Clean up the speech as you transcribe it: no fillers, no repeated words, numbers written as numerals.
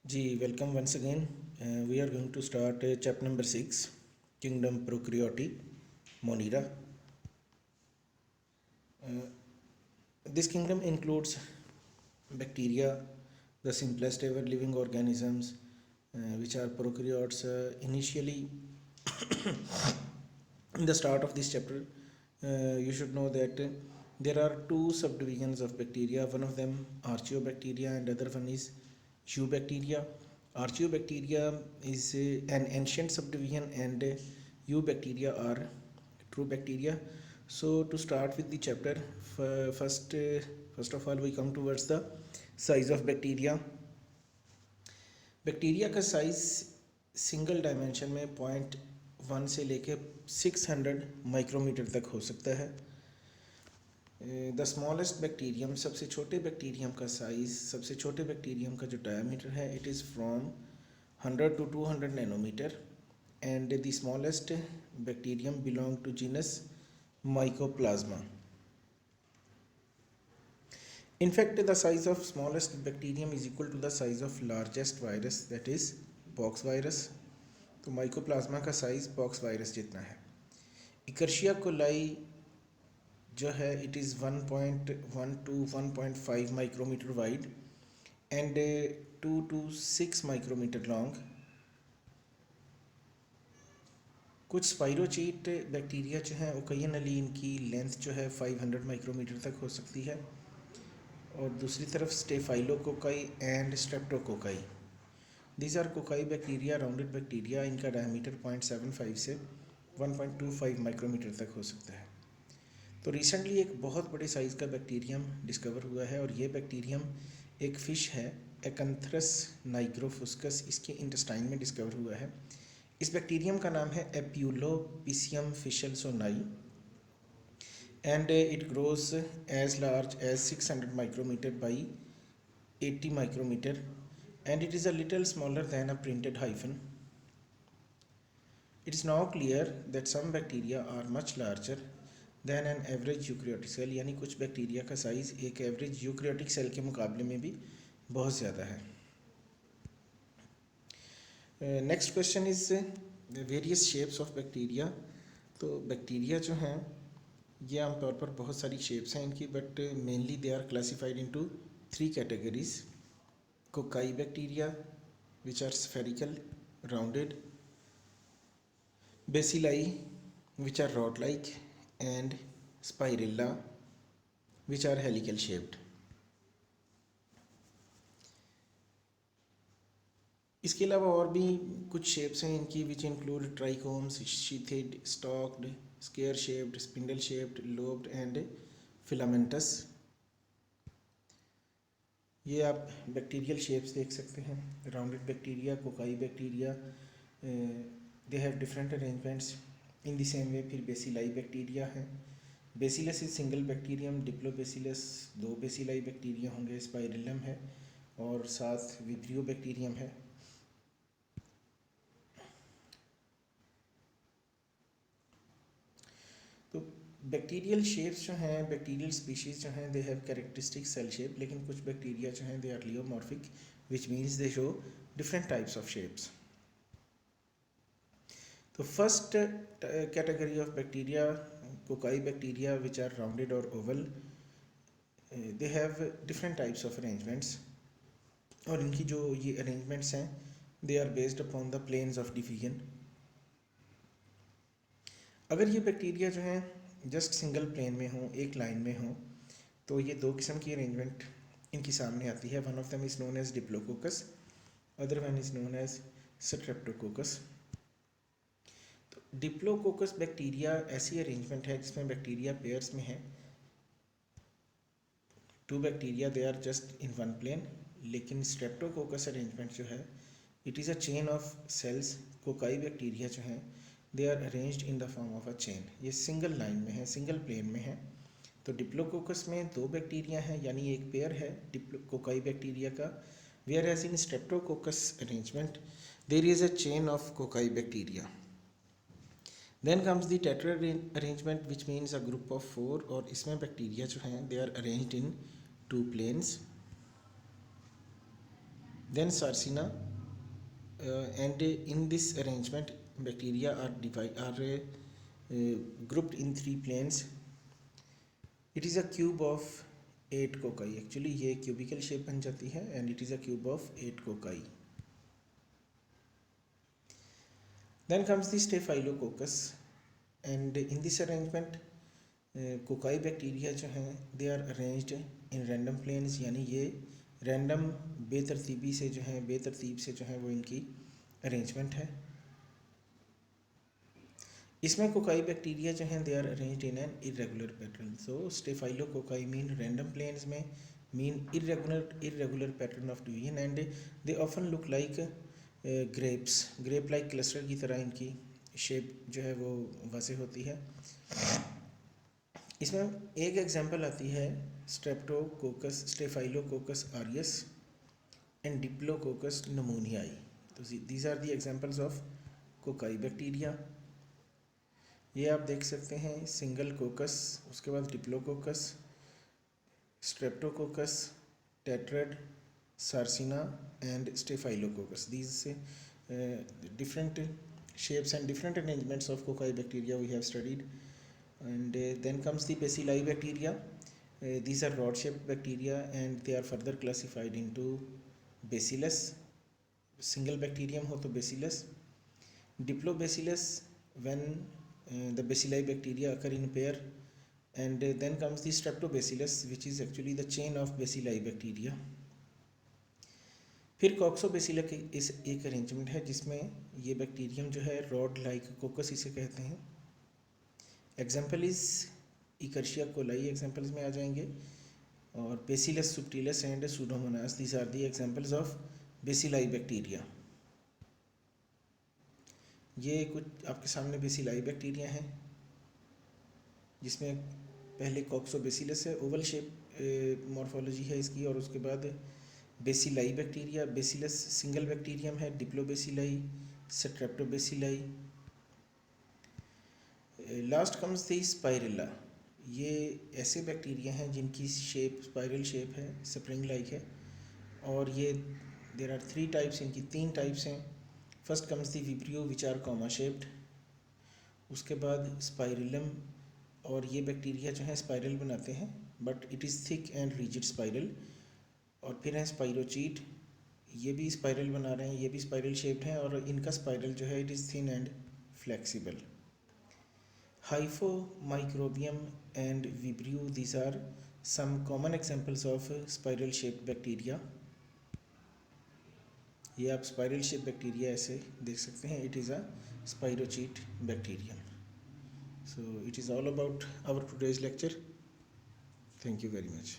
Ji welcome once again we are going to start chapter number 6 kingdom Prokaryotae Monera. This kingdom includes bacteria, the simplest ever living organisms, which are prokaryotes. Initially, in the start of this chapter, you should know that there are two subdivisions of bacteria. One of them archaeobacteria, and other one is eubacteria. Archaeobacteria is an ancient subdivision, and eubacteria are true bacteria. So to start with the chapter, first of all we come towards the size of bacteria. Bacteria का size single dimension में 0.1 से लेके 600 micrometer तक हो सकता है. The smallest bacterium, सबसे छोटे बैक्टीरियम का साइज, सबसे छोटे बैक्टीरियम का जो डायमीटर है, it is from 100 to 200 nanometre. And the smallest bacterium belong to genus Mycoplasma. In fact, the size of smallest bacterium is equal to the size of largest virus, that is pox virus. तो Mycoplasma का size pox virus जितना है. Escherichia coli जो है, it is 1.1 to 1.5 micrometre wide and 2 to 6 micrometre long. कुछ spirochete bacteria जो हैं occasionally इनकी लेंथ जो है 500 माइक्रोमीटर तक हो सकती है. और दूसरी तरफ staphylococci and streptococci, these are cocci bacteria, rounded bacteria. इनका डायमीटर 0.75 से 1.25 माइक्रोमीटर तक हो सकता है. तो रिसेंटली एक बहुत बड़े साइज़ का बैक्टीरियम डिस्कवर हुआ है, और ये बैक्टीरियम एक फ़िश है, एकंथरस नाइग्रोफुस्कस, इसके इंटेस्टाइन में डिस्कवर हुआ है. इस बैक्टीरियम का नाम है एप्यूलोपिसियम फिशलसोनाई, and it grows as large as 600 micrometer by 80 micrometer, and it is a little smaller than a printed hyphen. It is now clear that some bacteria are much larger than an average eukaryotic cell, यानी कुछ bacteria का size एक average eukaryotic cell के मुकाबले में भी बहुत ज़्यादा है. Next question is various shapes of bacteria. तो बैक्टीरिया जो हैं ये आमतौर पर बहुत सारी शेप्स हैं इनकी, but mainly they are classified into 3 categories. Cocci bacteria which are spherical rounded, bacilli which are rod like, and spirilla which are helical shaped. इसके अलावा और भी कुछ शेप्स हैं इनकी which include trichomes, sheathed, stalked, square shaped, spindle shaped, lobed and filamentous. ये आप bacterial shapes देख सकते हैं. Rounded bacteria, cocci bacteria, they have different arrangements. In the same way फिर बेसिलाई बैक्टीरिया है. Bacillus is single bacterium, diplobacillus 2 bacilli bacteria होंगे, spirillum है, और साथ विब्रियो बैक्टीरियम है. तो बैक्टीरियल शेप्स जो हैं, बैक्टीरियल स्पीशीज़ जो हैं, they have characteristic cell shape. लेकिन कुछ बैक्टीरिया जो हैं they are pleomorphic, which means they show different types of shapes. तो first category of bacteria, cocci bacteria which are rounded और oval, they have different types of arrangements. और इनकी जो ये अरेंजमेंट्स हैं they are based upon the planes of division. अगर ये bacteria जो हैं जस्ट सिंगल प्लेन में हों, एक लाइन में हों, तो ये 2 किस्म की अरेंजमेंट इनकी सामने आती है. One of them is known as diplococcus, other one is known as streptococcus. तो डिप्लोकोकस बैक्टीरिया ऐसी अरेंजमेंट है जिसमें बैक्टीरिया पेयर्स में है. 2 bacteria they are just in one plane. लेकिन स्ट्रेप्टोकोकस अरेंजमेंट जो है, it is a chain of cells. Cocci bacteria जो हैं they are arranged in the form of a chain. ये सिंगल लाइन में है, सिंगल प्लेन में है. तो डिप्लोकोकस में 2 बैक्टीरिया हैं, यानी एक पेयर है कोकाई बैक्टीरिया का. Whereas in streptococcus arrangement there is a chain of cocci bacteria. Then comes the tetra arrangement which means a group of 4, और इसमें बैक्टीरिया जो हैं they are arranged in 2 planes. then Sarcina, and in this arrangement bacteria are grouped in three planes. It is a cube of 8 cocci. Actually ये cubical shape बन जाती है and it is a cube of 8 cocci. Then comes the Staphylococcus, and in this arrangement cocci bacteria जो हैं they are arranged in random planes, यानी ये random बेतरतीबी से जो है बेतरतीब से जो है वो इनकी अरेंजमेंट है. इसमें कोकाई बैक्टीरिया जो हैं they are arranged in an irregular pattern. So staphylococci mean random planes में mean irregular pattern of division, and they often look like grape like cluster की तरह इनकी शेप जो है वो वाज़ेह होती है. इसमें एक एग्जांपल आती है Streptococcus Staphylococcus aureus and Diplococcus pneumoniae. तो these are the examples of cocci bacteria. ये आप देख सकते हैं सिंगल कोकस, उसके बाद diplococcus, streptococcus, tetrad, sarcina and staphylococcus. These different shapes and different arrangements of cocci bacteria we have studied. And then comes the bacilli bacteria. These are rod shaped bacteria and they are further classified into bacillus. Single bacterium हो तो bacillus. Diplobacillus when the bacilli bacteria occur in pair. And then comes the streptobacillus which is actually the chain of bacilli bacteria. फिर कॉक्सोबेसिला की इस एक arrangement है जिसमें ये bacterium जो है रॉड लाइक कोकस इसे कहते हैं. Example is Escherichia coli examples में आ जाएंगे, और Bacillus subtilis and Pseudomonas, these are the examples of bacilli bacteria. ये कुछ आपके सामने बेसिलाई बैक्टीरिया हैं जिसमें पहले कॉक्सोबेसिलस है, ओवल शेप मॉर्फोलॉजी है इसकी, और उसके बाद bacilli bacteria. Bacillus single bacterium है, diplobacilli, streptobacilli. Last comes the spirilla. ये ऐसे बैक्टीरिया हैं जिनकी शेप स्पाइरल शेप है, स्प्रिंग लाइक है, और ये देर आर 3 टाइप्स, इनकी 3 टाइप्स हैं. First comes the vibrio which R comma shaped, उसके बाद स्पाइरलम, और ये बैक्टीरिया जो है स्पाइरल बनाते हैं but it is thick and rigid spiral. और फिर है स्पाइरोचीट, ये भी स्पाइरल बना रहे हैं, ये भी स्पाइरल शेप्ड हैं, और इनका स्पाइरल जो है it is thin and flexible. Hyphomicrobium and Vibrio, these are some common examples of spiral shaped bacteria. ये आप स्पाइरल शेप बैक्टीरिया ऐसे देख सकते हैं. It is a spirochete bacterium. So it is all about our today's lecture. Thank you very much.